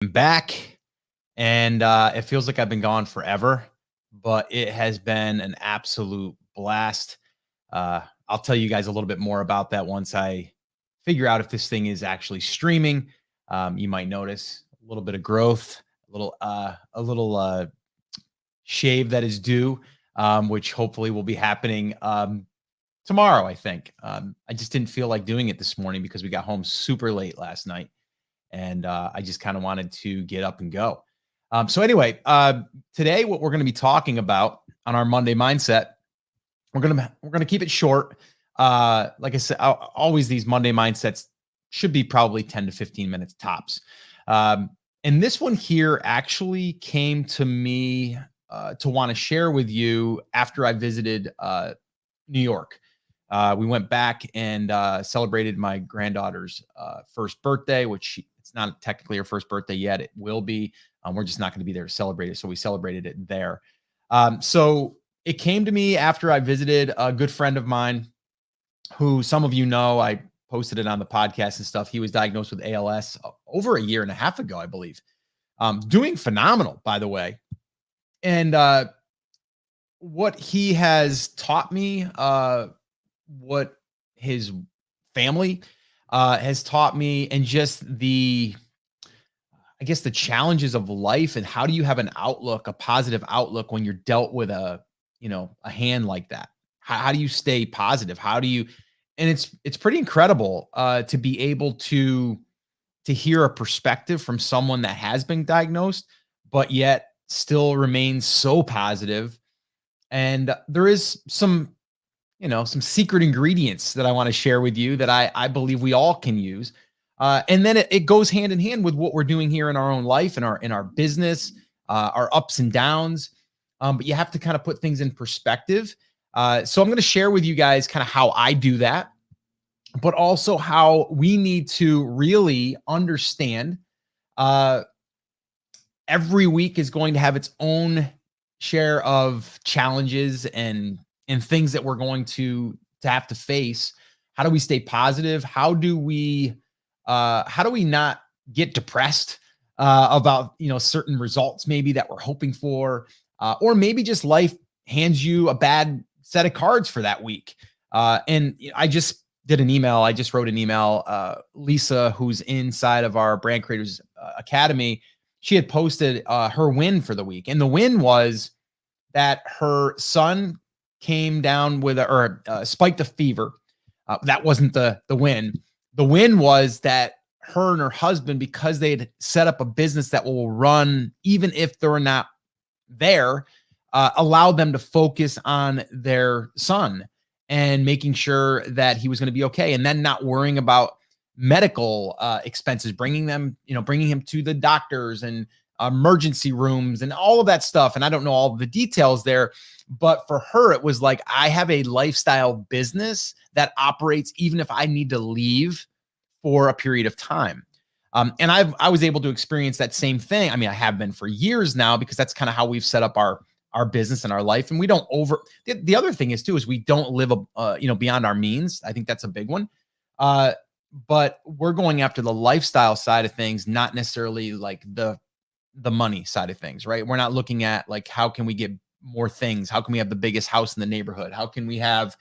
I'm back, and it feels like I've been gone forever, but it has been an absolute blast. I'll tell you guys a little bit more about that once I figure out if this thing is actually streaming. You might notice a little bit of growth, a little shave that is due, which hopefully will be happening tomorrow. I think. I just didn't feel like doing it this morning because we got home super late last night and I just kind of wanted to get up and go. So anyway, today what we're going to be talking about on our Monday mindset, we're gonna keep it short. Like I said, always these Monday mindsets should be probably 10 to 15 minutes tops. And this one here actually came to me to want to share with you after I visited New York. We went back and celebrated my granddaughter's first birthday, which it's not technically her first birthday yet. It will be. We're just not going to be there to celebrate it. So we celebrated it there. So it came to me after I visited a good friend of mine who some of you know, I posted it on the podcast and stuff. He was diagnosed with ALS over a year and a half ago, I believe. Doing phenomenal, by the way. And what he has taught me, what his family has taught me, and just I guess the challenges of life and how do you have an outlook, a positive outlook when you're dealt with a hand like that? How do you stay positive? How do you, and it's pretty incredible to be able to hear a perspective from someone that has been diagnosed, but yet still remains so positive. And there is some secret ingredients that I want to share with you that I believe we all can use. And then it goes hand in hand with what we're doing here in our own life, in our business, our ups and downs. But you have to kind of put things in perspective. So I'm going to share with you guys kind of how I do that, but also how we need to really understand every week is going to have its own share of challenges and things that we're going to have to face. How do we stay positive? How do we not get depressed about certain results maybe that we're hoping for, or maybe just life hands you a bad set of cards for that week. And I just did an email. I just wrote an email. Lisa, who's inside of our Brand Creators Academy, she had posted her win for the week, and the win was that her son came down with spiked a fever. That wasn't the win. The win was that her and her husband, because they had set up a business that will run even if they're not there, allowed them to focus on their son and making sure that he was going to be okay, and then not worrying about medical expenses, bringing him to the doctors and emergency rooms and all of that stuff. And I don't know all the details there, but for her, it was like, I have a lifestyle business that operates even if I need to leave for a period of time. And I was able to experience that same thing. I mean, I have been for years now, because that's kind of how we've set up our business and our life. And we don't the other thing is too, is we don't live, beyond our means. I think that's a big one. But we're going after the lifestyle side of things, not necessarily like the money side of things, right? We're not looking at like, how can we get more things? How can we have the biggest house in the neighborhood? How can we have,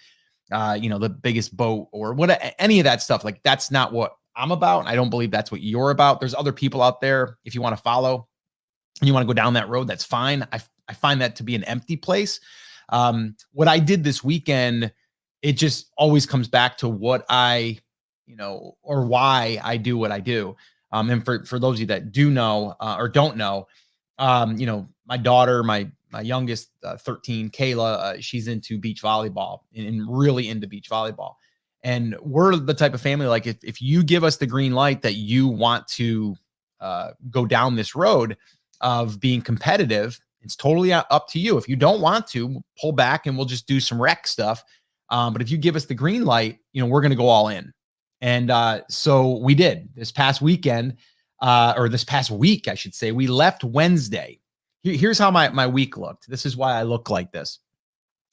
the biggest boat or what, any of that stuff? Like, that's not what I'm about. I don't believe that's what you're about. There's other people out there. If you want to follow and you want to go down that road, that's fine. I find that to be an empty place. What I did this weekend, it just always comes back to what or why I do what I do. And for those of you that do know or don't know, my daughter, my youngest, 13, Kayla, she's into beach volleyball and really into beach volleyball. And we're the type of family, like if you give us the green light that you want to go down this road of being competitive, it's totally up to you. If you don't want to, pull back and we'll just do some rec stuff. But if you give us the green light, we're going to go all in. And so we did this past weekend, or this past week, I should say. We left Wednesday. Here's how my week looked. This is why I look like this.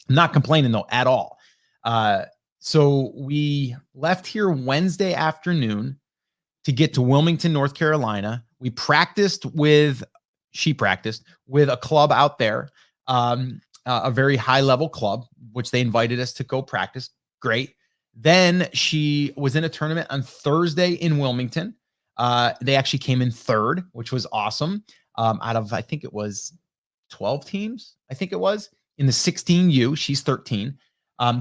I'm not complaining though at all. So we left here Wednesday afternoon to get to Wilmington, North Carolina, She practiced with a club out there, a very high level club, which they invited us to go practice. Great. Then she was in a tournament on Thursday in Wilmington. They actually came in third, which was awesome. Out of, I think it was 12 teams, I think it was in the 16U. She's 13.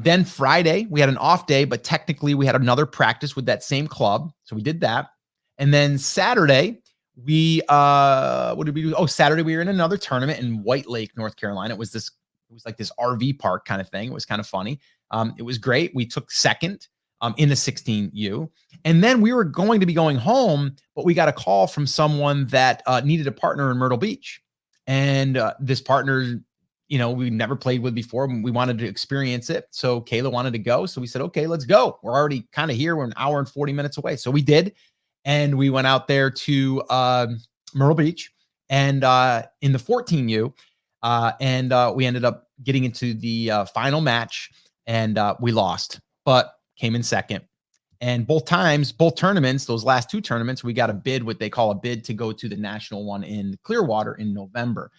Then Friday, we had an off day, but technically we had another practice with that same club. So we did that. And then Saturday, what did we do? Oh, Saturday, we were in another tournament in White Lake, North Carolina. It was like this RV park kind of thing. It was kind of funny. It was great. We took second in the 16U. And then we were going to be going home, but we got a call from someone that needed a partner in Myrtle Beach. And this partner, we never played with before. We wanted to experience it. So Kayla wanted to go. So we said, okay, let's go. We're already kind of here. We're an hour and 40 minutes away. So we did. And we went out there to Myrtle Beach and in the 14U. And we ended up getting into the final match, and we lost, but came in second. And both tournaments, those last two tournaments, we got a bid, what they call a bid, to go to the national one in Clearwater in November.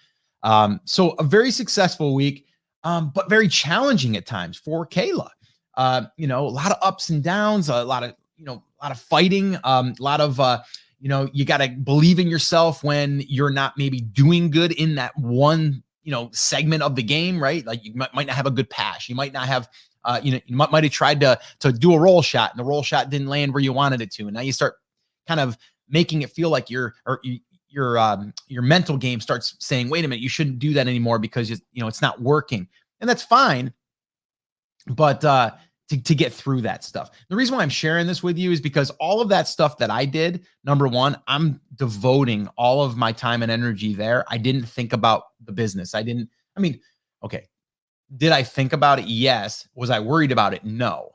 So a very successful week, but very challenging at times for Kayla. A lot of ups and downs, a lot of fighting, a lot of, you got to believe in yourself when you're not maybe doing good in that one, segment of the game, right? Like you might not have a good pass. You might not have, you might have tried to do a roll shot and the roll shot didn't land where you wanted it to. And now you start kind of making it feel like your mental game starts saying, wait a minute, you shouldn't do that anymore because it's not working. And that's fine. But, to get through that stuff. The reason why I'm sharing this with you is because all of that stuff that I did, number one, I'm devoting all of my time and energy there. I didn't think about the business. Okay. Did I think about it? Yes. Was I worried about it? No.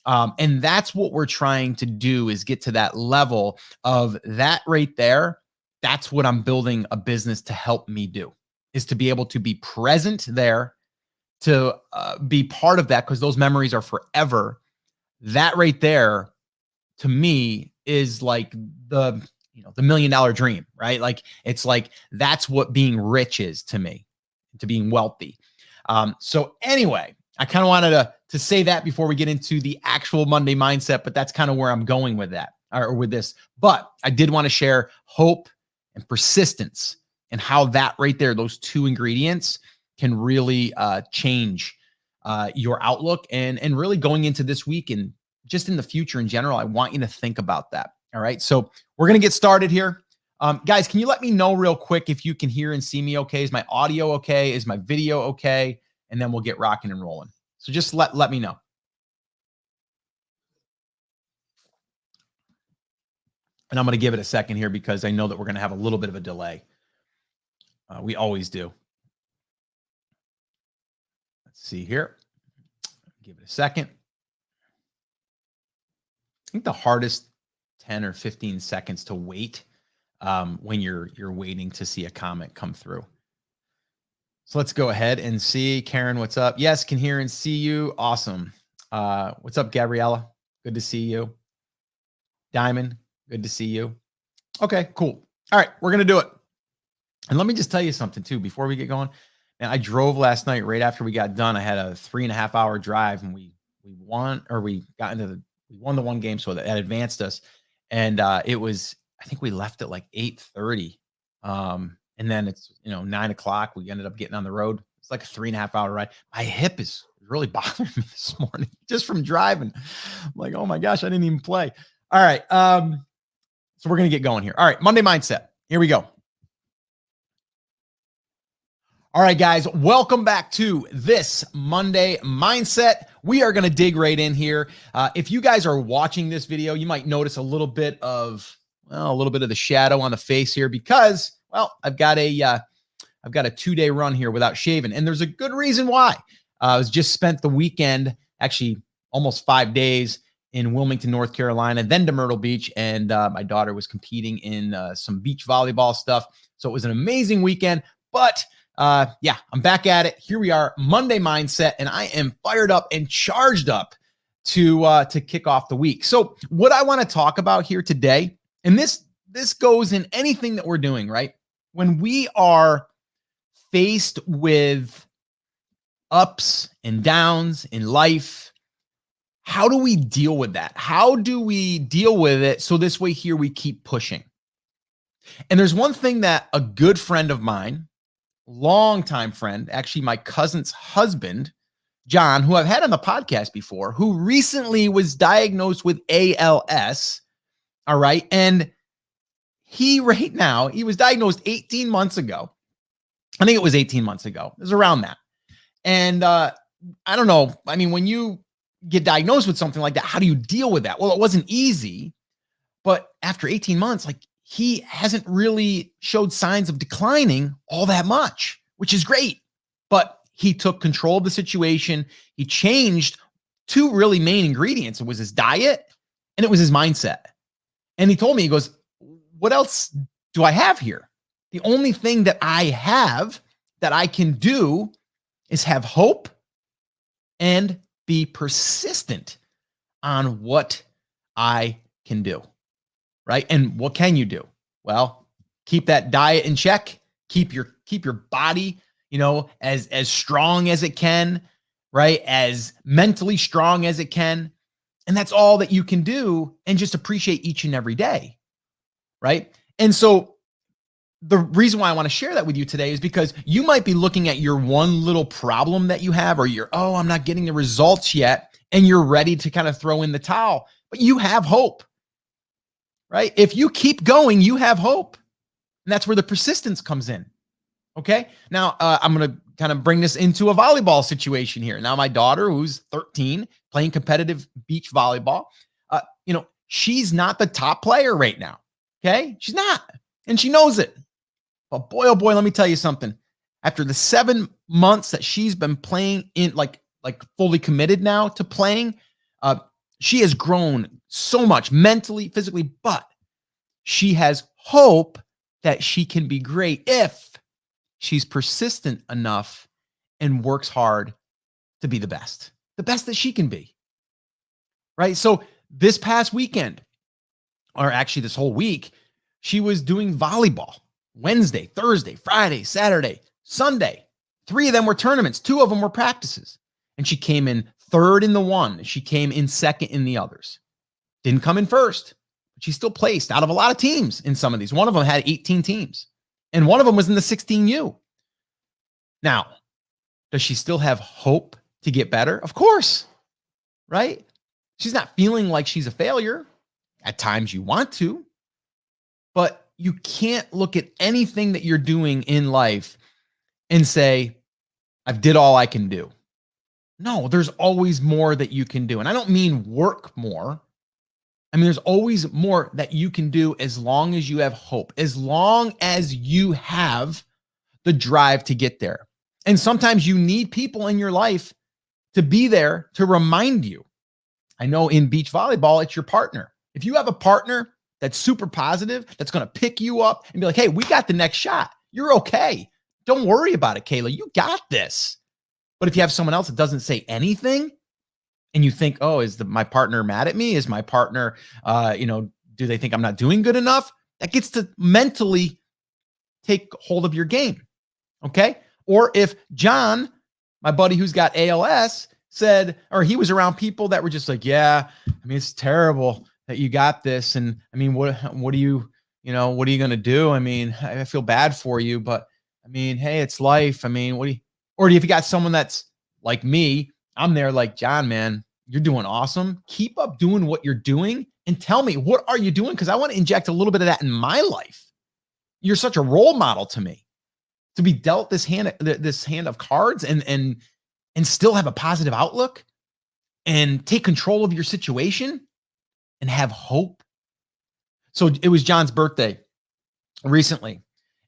And that's what we're trying to do, is get to that level of that right there. That's what I'm building a business to help me do, is to be able to be present there, to be part of that, because those memories are forever. That right there, to me, is like the $1 million dream, right? Like, it's like, that's what being rich is to me, to being wealthy. So anyway, I kind of wanted to say that before we get into the actual Monday mindset, but that's kind of where I'm going with that, or with this. But I did want to share hope and persistence, and how that right there, those two ingredients, can really change your outlook, and really going into this week and just in the future in general. I want you to think about that. All right. So we're going to get started here. Guys, can you let me know real quick if you can hear and see me okay? Is my audio okay? Is my video okay? And then we'll get rocking and rolling. So just let me know. And I'm going to give it a second here because I know that we're going to have a little bit of a delay. We always do. See here, give it a second. I think the hardest 10 or 15 seconds to wait when you're waiting to see a comment come through. So let's go ahead and see. Karen, what's up? Yes, can hear and see you. Awesome. What's up, Gabriella? Good to see you. Diamond, good to see you. Okay, cool. All right, we're going to do it. And let me just tell you something too before we get going. And I drove last night right after we got done. I had a 3.5 hour drive, and we won the one game, so that advanced us. And it was, I think we left at like 8:30. And then it's 9 o'clock. We ended up getting on the road. It's like a 3.5 hour ride. My hip is really bothering me this morning just from driving. I'm like, oh my gosh, I didn't even play. All right. So we're gonna get going here. All right, Monday mindset. Here we go. All right, guys, welcome back to this Monday mindset. We are going to dig right in here. If you guys are watching this video, you might notice a little bit of the shadow on the face here because, I've got a 2-day run here without shaving, and there's a good reason why. I was just spent the weekend, actually almost 5 days, in Wilmington, North Carolina, then to Myrtle Beach, and my daughter was competing in some beach volleyball stuff. So it was an amazing weekend, but I'm back at it. Here we are, Monday mindset, and I am fired up and charged up to kick off the week. So what I want to talk about here today, and this this goes in anything that we're doing, right? When we are faced with ups and downs in life, how do we deal with that? How do we deal with it so this way here we keep pushing? And there's one thing that a good friend of mine, longtime friend, actually my cousin's husband, John, who I've had on the podcast before, who recently was diagnosed with ALS. All right. And he was diagnosed 18 months ago. I think it was 18 months ago. It was around that. And I don't know. I mean, when you get diagnosed with something like that, how do you deal with that? Well, it wasn't easy, but after 18 months, like he hasn't really showed signs of declining all that much, which is great. But he took control of the situation. He changed two really main ingredients. It was his diet and it was his mindset. And he told me, he goes, what else do I have here? The only thing that I have that I can do is have hope and be persistent on what I can do. Right? And what can you do? Well, keep that diet in check, keep your body, as strong as it can, right? As mentally strong as it can. And that's all that you can do, and just appreciate each and every day. Right? And so the reason why I want to share that with you today is because you might be looking at your one little problem that you have, or I'm not getting the results yet, and you're ready to kind of throw in the towel, but you have hope, right? If you keep going, you have hope. And that's where the persistence comes in. Okay. Now I'm going to kind of bring this into a volleyball situation here. Now, my daughter, who's 13, playing competitive beach volleyball, she's not the top player right now. Okay. She's not. And she knows it. But boy, oh boy, let me tell you something. After the 7 months that she's been playing in, like fully committed now to playing, she has grown so much mentally, physically, but she has hope that she can be great if she's persistent enough and works hard to be the best that she can be. Right? So this past weekend, or actually this whole week, she was doing volleyball Wednesday, Thursday, Friday, Saturday, Sunday. 3 of them were tournaments. 2 of them were practices. And she came in third in the one. She came in second in the others. Didn't come in first, but she still placed out of a lot of teams in some of these. One of them had 18 teams, and one of them was in the 16U. Now, does she still have hope to get better? Of course, right? She's not feeling like she's a failure. At times you want to, but you can't look at anything that you're doing in life and say, I've did all I can do. No, there's always more that you can do. And I don't mean work more. I mean, there's always more that you can do as long as you have hope, as long as you have the drive to get there. And sometimes you need people in your life to be there to remind you. I know in beach volleyball, it's your partner. If you have a partner that's super positive, that's going to pick you up and be like, hey, we got the next shot. You're okay. Don't worry about it, Kayla. You got this. But if you have someone else that doesn't say anything, and you think, oh, is my partner mad at me? Is my partner, do they think I'm not doing good enough? That gets to mentally take hold of your game. Okay. Or if John, my buddy who's got ALS, said, or he was around people that were just like, yeah, I mean, it's terrible that you got this. And I mean, what are you going to do? I mean, I feel bad for you, but I mean, hey, it's life. I mean, or if you got someone that's like me, I'm there like, John, man, you're doing awesome. Keep up doing what you're doing and tell me, what are you doing? Because I want to inject a little bit of that in my life. You're such a role model to me, to be dealt this hand of cards and still have a positive outlook and take control of your situation and have hope. So it was John's birthday recently,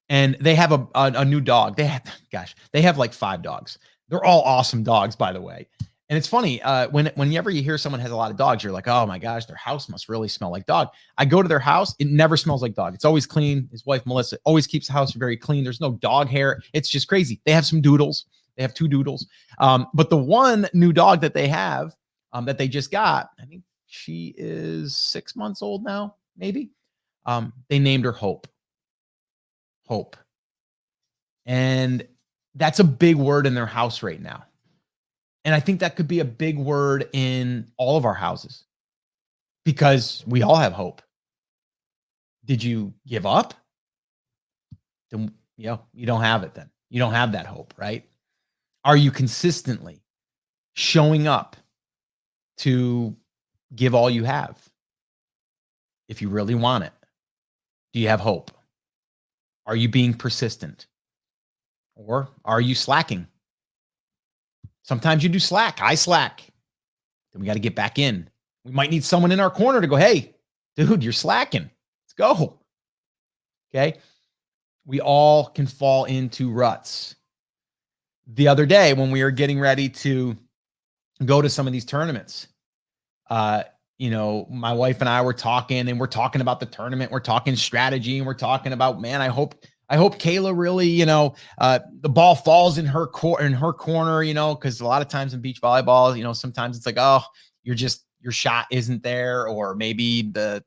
and they have a new dog. They have like 5 dogs. They're all awesome dogs, by the way. And it's funny, whenever you hear someone has a lot of dogs, you're like, oh my gosh, their house must really smell like dog. I go to their house, it never smells like dog. It's always clean. His wife, Melissa, always keeps the house very clean. There's no dog hair. It's just crazy. They have some doodles. They have 2 doodles. But the one new dog that they have, that they just got, I think she is 6 months old now, maybe. They named her Hope. Hope. And that's a big word in their house right now. And I think that could be a big word in all of our houses because we all have hope. Did you give up? Then, you don't have it then. You don't have that hope, right? Are you consistently showing up to give all you have? If you really want it, do you have hope? Are you being persistent? Or are you slacking? Sometimes you do slack. I slack. Then we got to get back in. We might need someone in our corner to go, hey, dude, you're slacking. Let's go. Okay. We all can fall into ruts. The other day when we were getting ready to go to some of these tournaments, my wife and I were talking, and we're talking about the tournament. We're talking strategy, and we're talking about, man, I hope Kayla really, the ball falls in her corner, because a lot of times in beach volleyball, sometimes it's like, oh, your shot isn't there, or maybe the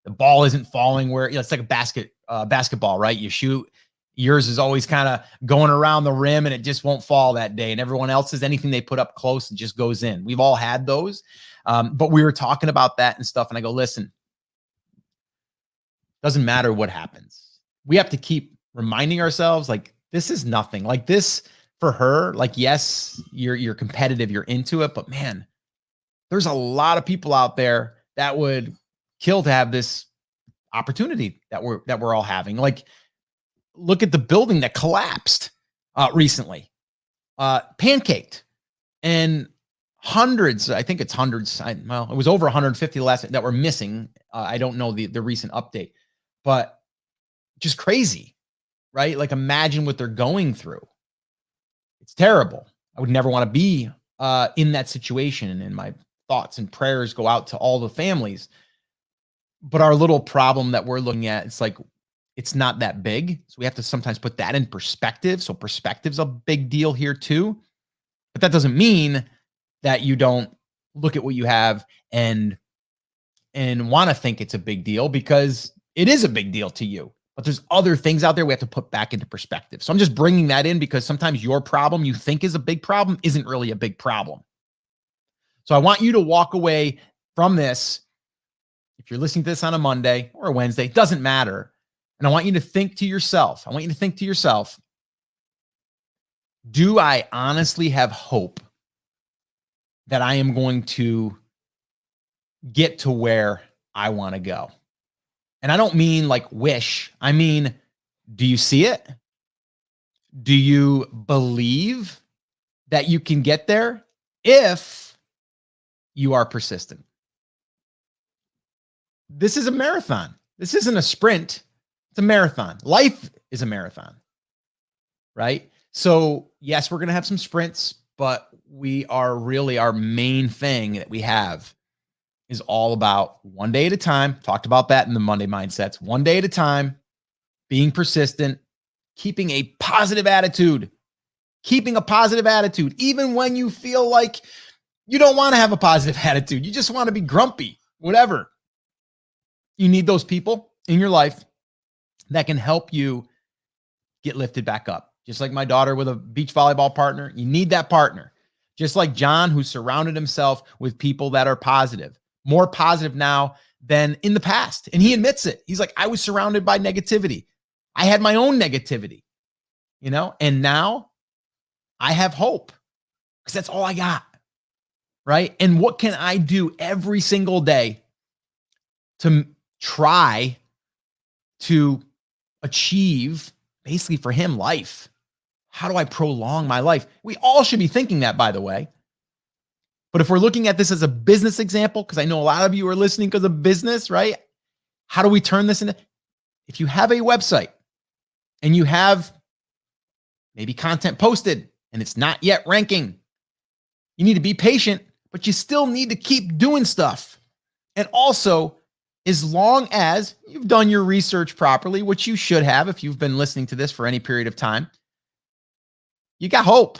ball isn't falling where, it's like a basketball, right? You shoot, yours is always kind of going around the rim and it just won't fall that day. And everyone else's, anything they put up close, it just goes in. We've all had those. But we were talking about that and stuff. And I go, listen, doesn't matter what happens. We have to keep reminding ourselves, like, this is nothing. Like this for her, like, yes, you're competitive, you're into it, but man, there's a lot of people out there that would kill to have this opportunity that we're all having. Like, look at the building that collapsed recently, pancaked, and hundreds. I think it's hundreds. It was over 150 last that were missing. I don't know the recent update, but just crazy, right? Like, imagine what they're going through. It's terrible. I would never want to be in that situation, and my thoughts and prayers go out to all the families. But our little problem that we're looking at, it's like, it's not that big. So we have to sometimes put that in perspective. So perspective's a big deal here too. But that doesn't mean that you don't look at what you have and want to think it's a big deal, because it is a big deal to you. But there's other things out there we have to put back into perspective. So I'm just bringing that in because sometimes your problem you think is a big problem isn't really a big problem. So I want you to walk away from this. If you're listening to this on a Monday or a Wednesday, it doesn't matter. And I want you to think to yourself, do I honestly have hope that I am going to get to where I want to go? And I don't mean like wish. I mean, do you see it? Do you believe that you can get there if you are persistent? This is a marathon. This isn't a sprint. It's a marathon. Life is a marathon, right? So yes, we're going to have some sprints, but our main thing that we have is all about one day at a time. Talked about that in the Monday Mindsets. One day at a time, being persistent, keeping a positive attitude, even when you feel like you don't want to have a positive attitude. You just want to be grumpy, whatever. You need those people in your life that can help you get lifted back up. Just like my daughter with a beach volleyball partner, you need that partner. Just like John, who surrounded himself with people that are positive, more positive now than in the past. And he admits it. He's like, I was surrounded by negativity. I had my own negativity, and now I have hope because that's all I got, right? And what can I do every single day to try to achieve, basically for him, life? How do I prolong my life? We all should be thinking that, by the way. But if we're looking at this as a business example, because I know a lot of you are listening because of business, right? How do we turn this into? If you have a website and you have maybe content posted and it's not yet ranking, you need to be patient, but you still need to keep doing stuff. And also, as long as you've done your research properly, which you should have if you've been listening to this for any period of time, you got hope.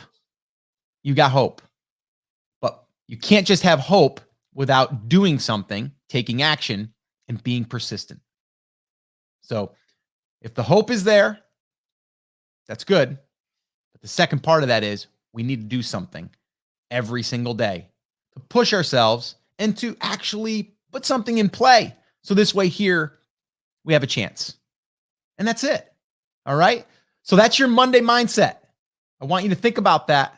But you can't just have hope without doing something, taking action, and being persistent. So if the hope is there, that's good. But the second part of that is we need to do something every single day to push ourselves and to actually put something in play. So this way here, we have a chance. And that's it. All right. So that's your Monday mindset. I want you to think about that.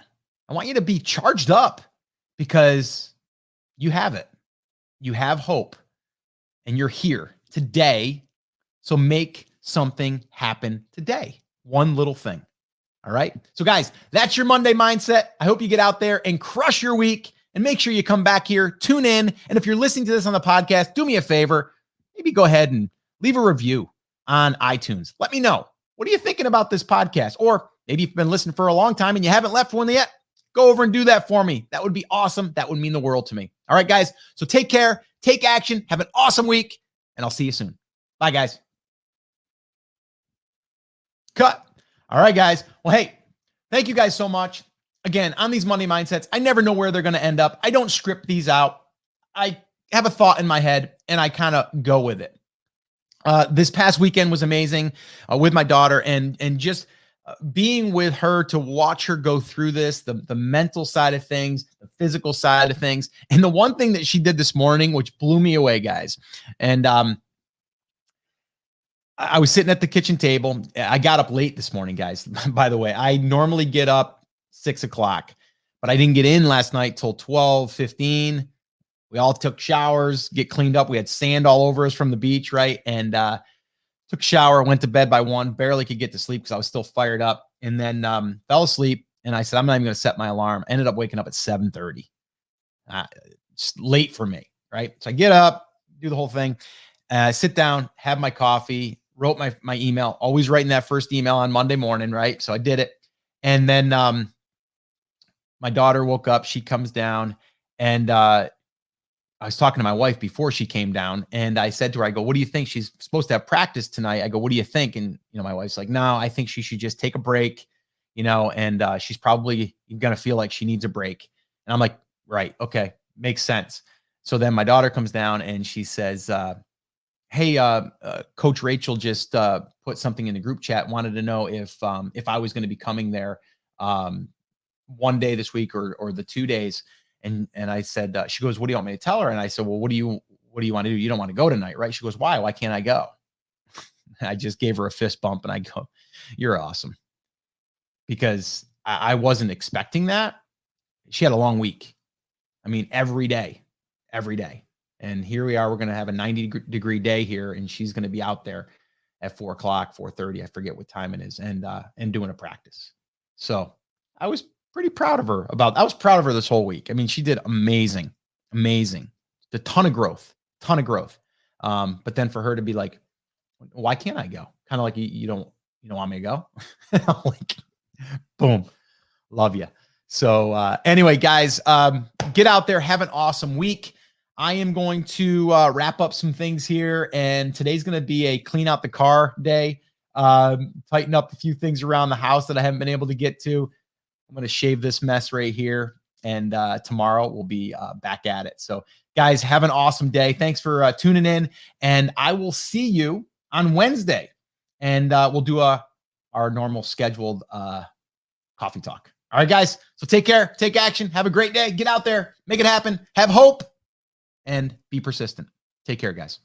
I want you to be charged up because you have it. You have hope and you're here today. So make something happen today. One little thing. All right. So guys, that's your Monday mindset. I hope you get out there and crush your week and make sure you come back here, tune in. And if you're listening to this on the podcast, do me a favor, maybe go ahead and leave a review on iTunes. Let me know. What are you thinking about this podcast? Or maybe you've been listening for a long time and you haven't left one yet. Go over and do that for me. That would be awesome. That would mean the world to me. All right, guys. So take care, take action, have an awesome week, and I'll see you soon. Bye, guys. Cut. All right, guys. Well, hey, thank you guys so much. Again, on these Monday mindsets, I never know where they're going to end up. I don't script these out. I have a thought in my head and I kind of go with it. This past weekend was amazing with my daughter and just being with her to watch her go through this, the mental side of things, the physical side of things. And the one thing that she did this morning, which blew me away, guys. And I was sitting at the kitchen table. I got up late this morning, guys. By the way, I normally get up 6 o'clock, but I didn't get in last night till 12:15. We all took showers, get cleaned up. We had sand all over us from the beach, right? And took a shower, went to bed by 1, barely could get to sleep because I was still fired up. And then fell asleep. And I said, I'm not even going to set my alarm. Ended up waking up at 7:30. It's late for me, right? So I get up, do the whole thing. Sit down, have my coffee, wrote my email, always writing that first email on Monday morning, right? So I did it. And then my daughter woke up. She comes down and I was talking to my wife before she came down and I said to her, I go, what do you think? She's supposed to have practice tonight. I go, what do you think? And, my wife's like, no, I think she should just take a break, and she's probably going to feel like she needs a break. And I'm like, right. Okay. Makes sense. So then my daughter comes down and she says, hey, Coach Rachel just put something in the group chat, wanted to know if I was going to be coming there one day this week or the 2 days. And I said, she goes, what do you want me to tell her? And I said, well, what do you want to do? You don't want to go tonight, right? She goes, why? Why can't I go? I just gave her a fist bump and I go, you're awesome. Because I wasn't expecting that. She had a long week. I mean, every day. And here we are, we're going to have a 90-degree day here and she's going to be out there at 4 o'clock, 4:30. I forget what time it is and doing a practice. So I was pretty proud of her I was proud of her this whole week. I mean, she did amazing. A ton of growth. But then for her to be like, why can't I go? Kind of like, you don't want me to go? I'm like, boom, love you. So anyway, guys, get out there, have an awesome week. I am going to wrap up some things here and today's going to be a clean out the car day. Tighten up a few things around the house that I haven't been able to get to. I'm going to shave this mess right here. And tomorrow we'll be back at it. So guys, have an awesome day. Thanks for tuning in. And I will see you on Wednesday. And we'll do our normal scheduled coffee talk. All right, guys. So take care. Take action. Have a great day. Get out there. Make it happen. Have hope. And be persistent. Take care, guys.